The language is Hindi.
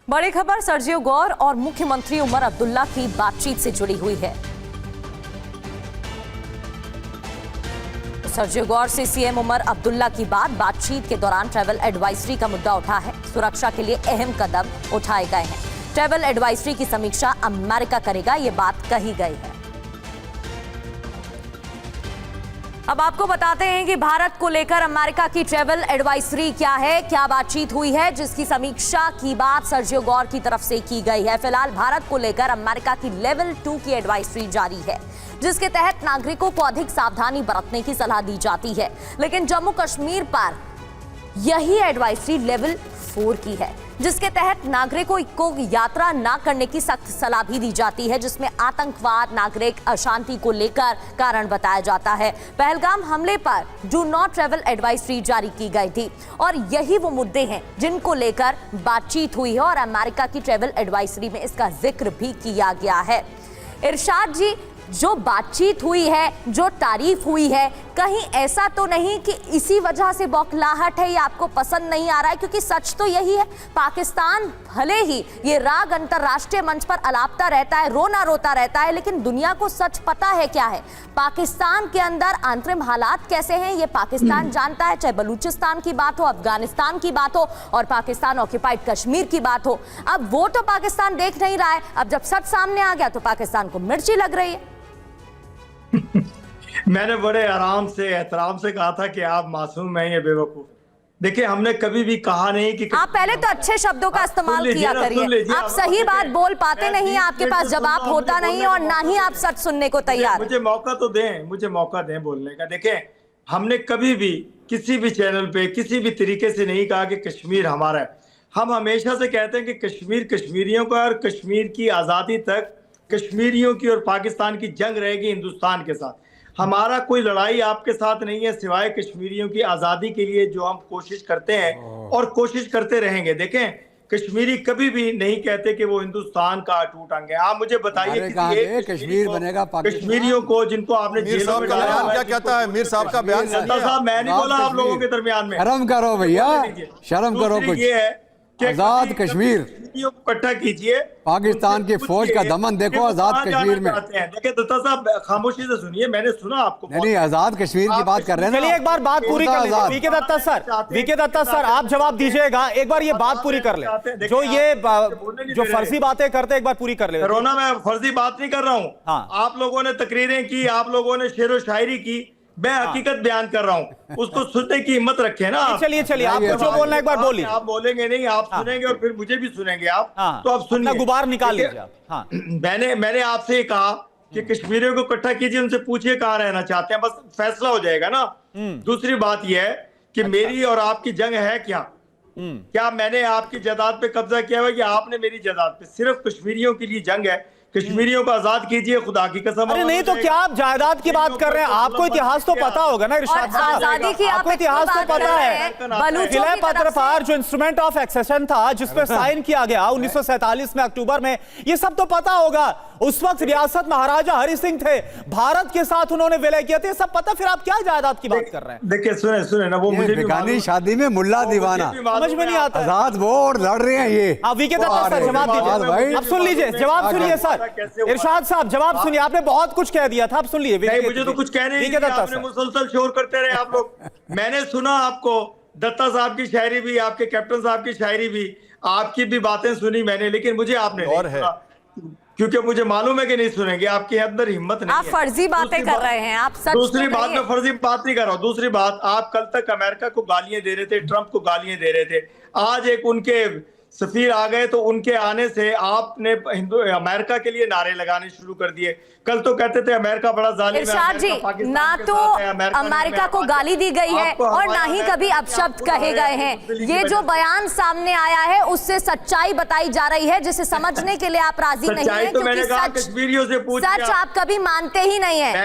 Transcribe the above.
बड़ी खबर सर्जियो गौर और मुख्यमंत्री उमर अब्दुल्ला की बातचीत से जुड़ी हुई है। सर्जियो गौर से सीएम उमर अब्दुल्ला की बातचीत के दौरान ट्रैवल एडवाइजरी का मुद्दा उठा है। सुरक्षा के लिए अहम कदम उठाए गए हैं। ट्रैवल एडवाइजरी की समीक्षा अमेरिका करेगा, ये बात कही गई है। अब आपको बताते हैं कि भारत को लेकर अमेरिका की ट्रैवल एडवाइजरी क्या है, क्या बातचीत हुई है, जिसकी समीक्षा की बात सर्जियो गौर की तरफ से की गई है। फिलहाल भारत को लेकर अमेरिका की लेवल 2 की एडवाइजरी जारी है, जिसके तहत नागरिकों को अधिक सावधानी बरतने की सलाह दी जाती है। लेकिन जम्मू कश्मीर पर यही एडवाइजरी लेवल 4 की है, जिसके तहत नागरिकों को यात्रा न करने की सख्त सलाह भी दी जाती है, जिसमें आतंकवाद, नागरिक अशांति को लेकर कारण बताया जाता है। पहलगाम हमले पर डू नॉट ट्रैवल एडवाइजरी जारी की गई थी और यही वो मुद्दे हैं जिनको लेकर बातचीत हुई है और अमेरिका की ट्रैवल एडवाइजरी में इसका जिक्र भी किया गया है। इरशाद जी, जो बातचीत हुई है, जो तारीफ हुई है, कहीं ऐसा तो नहीं कि इसी वजह से बौखलाहट है या आपको पसंद नहीं आ रहा है? क्योंकि सच तो यही है, पाकिस्तान भले ही ये राग अंतरराष्ट्रीय मंच पर अलापता रहता है, रोना रोता रहता है, लेकिन दुनिया को सच पता है क्या है। पाकिस्तान के अंदर आंतरिक हालात कैसे हैं ये पाकिस्तान जानता है, चाहे बलूचिस्तान की बात हो, अफगानिस्तान की बात हो और पाकिस्तान ऑक्यूपाइड कश्मीर की बात हो। अब वो तो पाकिस्तान देख नहीं रहा है, अब जब सच सामने आ गया तो पाकिस्तान को मिर्ची लग रही है। मैंने बड़े आराम से एहतराम से कहा था कि आप मासूम हैं, ये बेवकूफ। देखिए, हमने कभी भी कहा नहीं कि आप पहले तो अच्छे शब्दों का इस्तेमाल किया करिए। आप सही बात बोल पाते नहीं, आपके पास जवाब होता नहीं और ना ही आप सच सुनने को तैयार। मुझे मौका तो दें, मुझे मौका दें बोलने का। देखें, हमने कभी भी किसी भी चैनल पे किसी भी तरीके से नहीं कहा कि कश्मीर हमारा है। हम हमेशा से कहते हैं कि कश्मीर कश्मीरियों का, और कश्मीर की आज़ादी तक कश्मीरियों की और पाकिस्तान की जंग रहेगी हिंदुस्तान के साथ। हमारा कोई लड़ाई आपके साथ नहीं है, सिवाय कश्मीरियों की आज़ादी के लिए जो हम कोशिश करते हैं और कोशिश करते रहेंगे। देखें, कश्मीरी कभी भी नहीं कहते कि वो हिंदुस्तान का अटूट अंग है। आप मुझे बताइए कश्मीर बनेगा कश्मीरियों को जिनको आपने जेलों में डाला, क्या कहता है मीर साहब का बयान? साहब, मैं नहीं बोला आप लोगों के दरमियान में। शर्म करो भैया, शर्म करो। कुछ ये है कि आजाद कश्मीर को इकट्ठा कीजिए, पाकिस्तान की फौज का दमन देखो आजाद कश्मीर में। देखिए दत्ता साहब, खामोशी से सुनिए, मैंने सुना आपको। नहीं, आजाद कश्मीर की बात कर रहे हैं। चलिए एक बार बात पूरी कर लें। वीके दत्ता सर आप जवाब दीजिएगा, एक बार ये बात पूरी कर ले। जो फर्जी बातें करते एक बार पूरी कर ले। कोरोना में फर्जी बात नहीं कर रहा हूँ। आप लोगों ने तकरीरें की, आप लोगों ने शेरो शायरी की, मैं हकीकत बयान कर रहा हूँ, उसको सुनने की हिम्मत रखे ना। चलिए आपको जो बोलना एक बार बोलिए। आप बोलेंगे नहीं, आप सुनेंगे और फिर मुझे भी सुनेंगे आप। तो आप सुनिए, गुबार निकाल लीजिए। मैंने आपसे ये कहा कि कश्मीरियों को इकट्ठा कीजिए, उनसे पूछिए कहाँ रहना चाहते हैं, बस फैसला हो जाएगा ना। दूसरी बात यह है कि मेरी और आपकी जंग है क्या मैंने आपकी जायदाद पे कब्जा किया हुआ, कि आपने मेरी जायदाद पे? सिर्फ कश्मीरियों के लिए जंग है। कश्मीरियों को आजाद कीजिए, खुदा की कसम। अरे नहीं तो क्या आप जायदाद की बात कर रहे हैं? आपको इतिहास तो पता होगा ना इरशाद साहब, आजादी की आपको इतिहास तो पता है। किले पत्रपार जो इंस्ट्रूमेंट ऑफ एक्सेशन था, जिसपे साइन किया गया 1947 में अक्टूबर में, ये सब तो पता होगा। उस वक्त रियासत महाराजा हरि सिंह थे, भारत के साथ उन्होंने विलय किया था, सब पता। फिर आप क्या जायदाद की बात कर रहे हैं? देखिए, सुने ना, वो मुझे बेगानी शादी में मुल्ला दीवाना समझ में नहीं आता। आजाद वो और लड़ रहे हैं ये। वीके दत्ता सर जवाब दीजिए। अब सुन लीजिए, जवाब सुनिए सर। इरशाद साहब जवाब सुनिए, आपने बहुत कुछ कह दिया था, आप सुन लीजिए। मुझे तो कुछ कहने नहीं, आपने मुसलसल शोर करते रहे आप लोग। मैंने सुना आपको, दत्ता साहब की शायरी भी, आपके कैप्टन साहब की शायरी भी, आपकी भी बातें सुनी मैंने, लेकिन मुझे आपने नहीं सुना, क्योंकि मुझे मालूम है कि नहीं सुनेंगे, आपके अंदर हिम्मत नहीं है। आप फर्जी बातें कर रहे हैं, आप सच। दूसरी बात, मैं फर्जी बात नहीं कर रहा हूँ। दूसरी बात, आप कल तक अमेरिका को गालियां दे रहे थे, ट्रंप को गालियां दे रहे थे। आज एक उनके सफीर आ गए, तो उनके आने से आपने अमेरिका के लिए नारे लगाने शुरू कर दिए। कल तो कहते थे अमेरिका बड़ा जालिम है। इरशाद जी, ना तो अमेरिका को गाली दी गई है और ना ही कभी अपशब्द कहे गए हैं। ये जो बयान सामने आया है उससे सच्चाई बताई जा रही है, जिसे समझने के लिए आप राजी नहीं है, क्योंकि सच आप कभी मानते ही नहीं है।